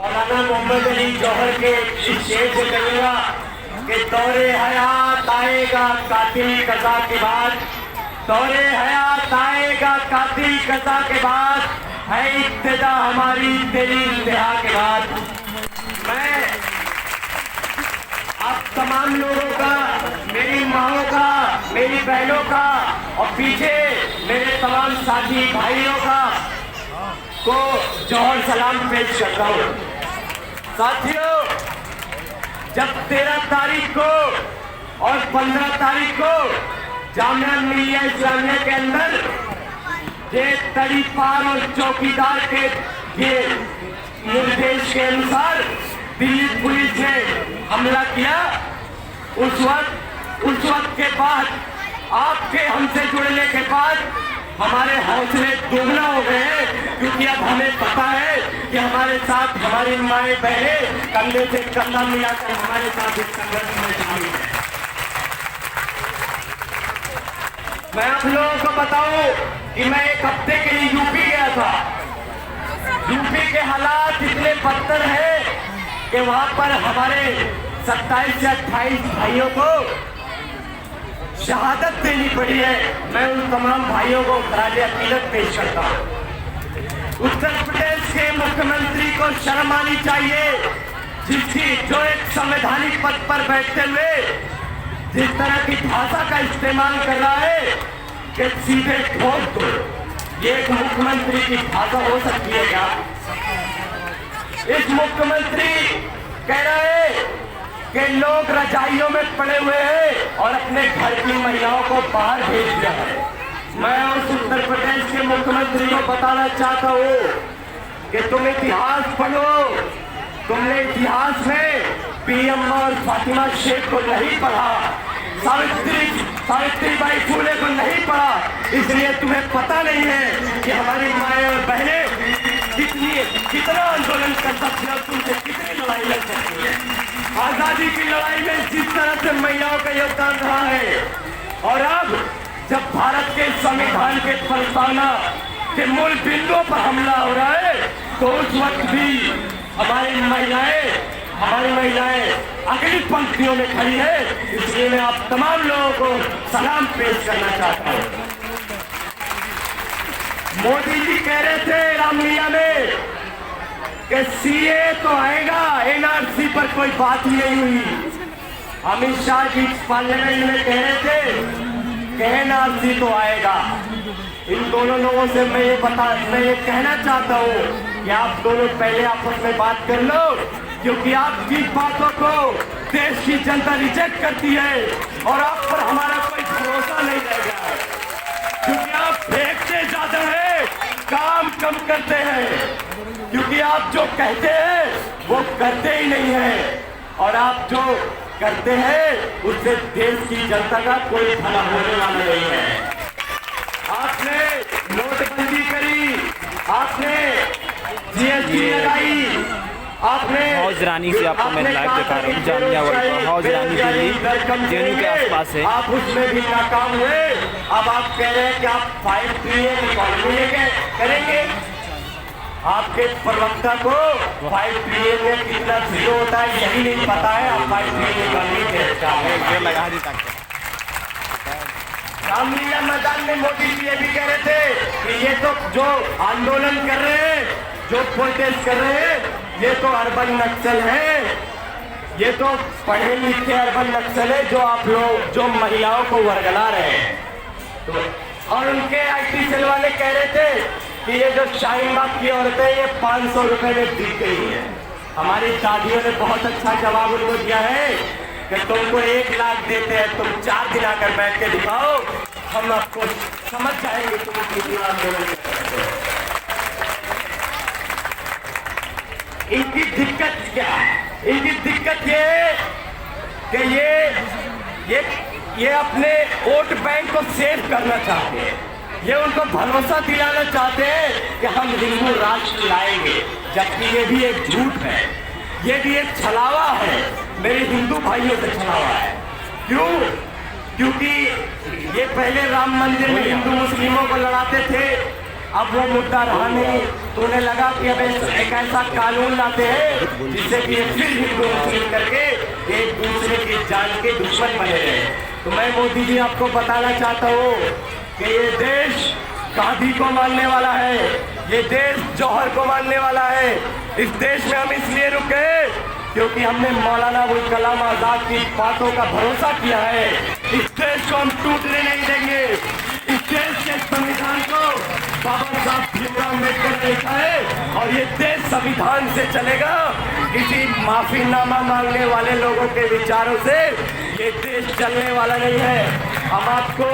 मौलाना मोहम्मद अली जौहर के इस शेर से कहूँगा कि दौरे हयात आएगा कातिल कज़ा के बाद, दौरे हयात आएगा कातिल कज़ा के बाद, है इब्तिदा हमारी तेरी इंतहा के बाद। मैं आप तमाम लोगों का, मेरी माओं का, मेरी बहनों का और पीछे मेरे तमाम साथी भाइयों का को जौहर सलाम पेश करता हूँ। साथियों, जब 13 तारीख को और 15 तारीख को जामिया मिलिया इस्लामिया के अंदर ये तड़ीपार और चौकीदार के ये निर्देश के अनुसार दिल्ली पुलिस ने हमला किया, उस वक्त के बाद आपके हमसे जुड़ने के बाद हमारे हौसले दोगुना हो गए हैं, क्योंकि अब हमें पता है कि हमारे साथ हमारी माएं बहनें कंधे से कंधा मिलाकर हमारे साथ इस संघर्ष में शामिल हैं। मैं आप लोगों को बताऊं कि मैं एक हफ्ते के लिए यूपी गया था। यूपी के हालात इतने बदतर हैं कि वहां पर हमारे 27 से 28 भाइयों को शहादत देनी पड़ी है। मैं उन तमाम भाइयों को खराजे अकीदत पेश करता हूँ। उत्तर प्रदेश के मुख्यमंत्री को शर्म आनी चाहिए, जो एक संवैधानिक पद पर बैठते हुए जिस तरह की भाषा का इस्तेमाल कर रहा है कि सीधे ठोक दो, ये एक मुख्यमंत्री की भाषा हो सकती है क्या? इस मुख्यमंत्री कह रहा है कि लोग रजाइयों में पड़े हुए हैं और अपने घर की महिलाओं को बाहर भेज दिया है। मैं उस उत्तर प्रदेश के मुख्यमंत्री को बताना चाहता हूँ कि तुम इतिहास पढ़ो। तुमने इतिहास में पीएम और फातिमा शेख को नहीं पढ़ा, सावित्रीबाई फुले को नहीं पढ़ा, इसलिए तुम्हें पता नहीं है कि हमारी माएं और बहनें कितना आंदोलन कर सकती है, तुमसे कितनी लड़ाई लड़ सकती है। आजादी की लड़ाई में जिस तरह से महिलाओं का योगदान रहा है, और अब जब भारत के संविधान के प्रस्तावना के मूल बिंदुओं पर हमला हो रहा है, तो उस वक्त भी हमारी महिलाएं अगली पंक्तियों में खड़ी है। इसलिए मैं आप तमाम लोगों को सलाम पेश करना चाहता हूँ। मोदी जी कह रहे थे रामलीला में कि सीए तो आएगा, एनआरसी पर कोई बात ही नहीं हुई। अमित शाह जी पार्लियामेंट में कह रहे थे कि एनआरसी तो आएगा। इन दोनों लोगों से मैं ये कहना चाहता हूँ कि आप दोनों पहले आपस में बात कर लो, क्योंकि आपकी बातों को देश की जनता रिजेक्ट करती है और आप पर हमारा कोई भरोसा नहीं रह गया है, क्योंकि आप फेंकते ज्यादा है, काम कम करते हैं। क्योंकि आप जो कहते हैं वो करते ही नहीं है, और आप जो करते हैं उससे देश की जनता का कोई भला होने वाला नहीं है। आपने नोटबंदी करी, आपने जीएसटी लगाई, आपने हौज रानी से आपको मैं लाइव दिखा रहा हूँ। जामिया वर्ल्ड हौज रानी दिल्ली जेएनयू के आसपास है। आप उसमें भी नाकाम हुए। अब आप कह रहे हैं कि आप 5 ट्रिलियन इकोनॉमी लेके करेंगे। आपके प्रवक्ता को 5 ट्रिलियन में कितना जीरो होता है यही नहीं पता है। आप 5 ट्रिलियन इकोनॉमी लगा दी तक रामलीला मैदान में मोदी जी ये भी कह रहे थे कि ये तो जो आंदोलन कर रहे हैं, जो प्रोटेस्ट कर रहे हैं, ये तो अर्बन नक्सल है, ये तो पढ़े लिखे अर्बन नक्सल है, जो आप लोग जो महिलाओं को वर्गला रहे हैं। तो और उनके आईटी सेल वाले कह रहे थे कि ये जो शाहीन बाग की औरतें ये 500 रुपए में बिक गई है। हमारी दादियों ने बहुत अच्छा जवाब उनको दिया है कि तुमको 1 लाख देते हैं, तुम 4 दिन आकर बैठ के दिखाओ, हम आपको समझ जाएंगे तुम कितना आंदोलन कर रहे हो। इनकी दिक्कत क्या है? इनकी दिक्कत ये है कि ये अपने वोट बैंक को सेव करना चाहते हैं। ये उनको भरोसा दिलाना चाहते हैं कि हम हिंदू राष्ट्र लाएंगे, जबकि ये भी एक झूठ है, ये भी एक छलावा है, मेरे हिंदू भाइयों से छलावा है। क्यों? क्योंकि ये पहले राम मंदिर में हिंदू मुस्लिमों को लड़ाते थे, अब वो मुद्दा रहा नहीं, तो उन्हें लगा कि अब एक ऐसा कानून लाते हैं जिससे कि ये फिर हिंदू मुस्लिम करके एक दूसरे की जान के दुश्मन बने रहे। तो मैं मोदी जी आपको बताना चाहता हूँ कि ये देश गांधी को मानने वाला है, ये देश जौहर को मानने वाला है। इस देश में हम इसलिए रुके क्योंकि हमने मौलाना अबुल कलाम आजाद की बातों का भरोसा किया है। इस देश को हम टूटने नहीं देंगे। इस देश के संविधान को बाबा साहब भीमराव अम्बेडकर ने लिखा है और ये देश संविधान से चलेगा। किसी माफीनामा मांगने वाले लोगों के विचारों से ये देश चलने वाला नहीं है। हम आपको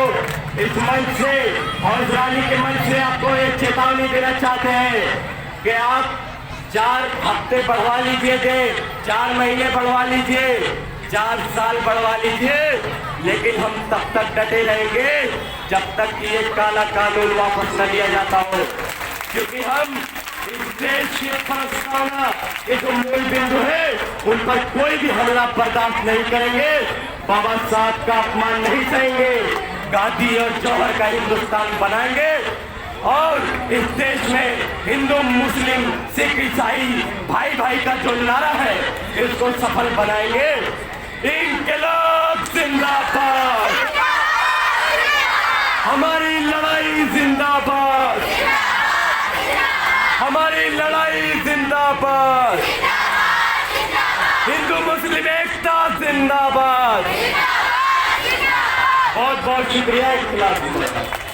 इस मंच से और रानी के मंच से आपको एक चेतावनी देना चाहते हैं कि आप 4 हफ्ते बढ़वा लीजिए, 4 महीने बढ़वा लीजिए, 4 साल बढ़वा लीजिए, लेकिन हम तब तक डटे रहेंगे जब तक कि ये काला कानून वापस न लिया जाता हो। क्योंकि हम इस देश की प्रस्तावना के जो मूल बिंदु है उन पर कोई भी हमला बर्दाश्त नहीं करेंगे। बाबा साहब का अपमान नहीं सहेंगे। गांधी और जौहर का हिंदुस्तान बनाएंगे और इस देश में हिंदू मुस्लिम सिख ईसाई भाई भाई का जो नारा है इसको सफल बनाएंगे। इंकलाब जिंदाबाद, हमारी लड़ाई जिंदाबाद, हमारी लड़ाई जिंदाबाद, हिंदू मुस्लिम एकता जिंदाबाद। बहुत बहुत शुक्रिया। इंकलाब जिंदाबाद।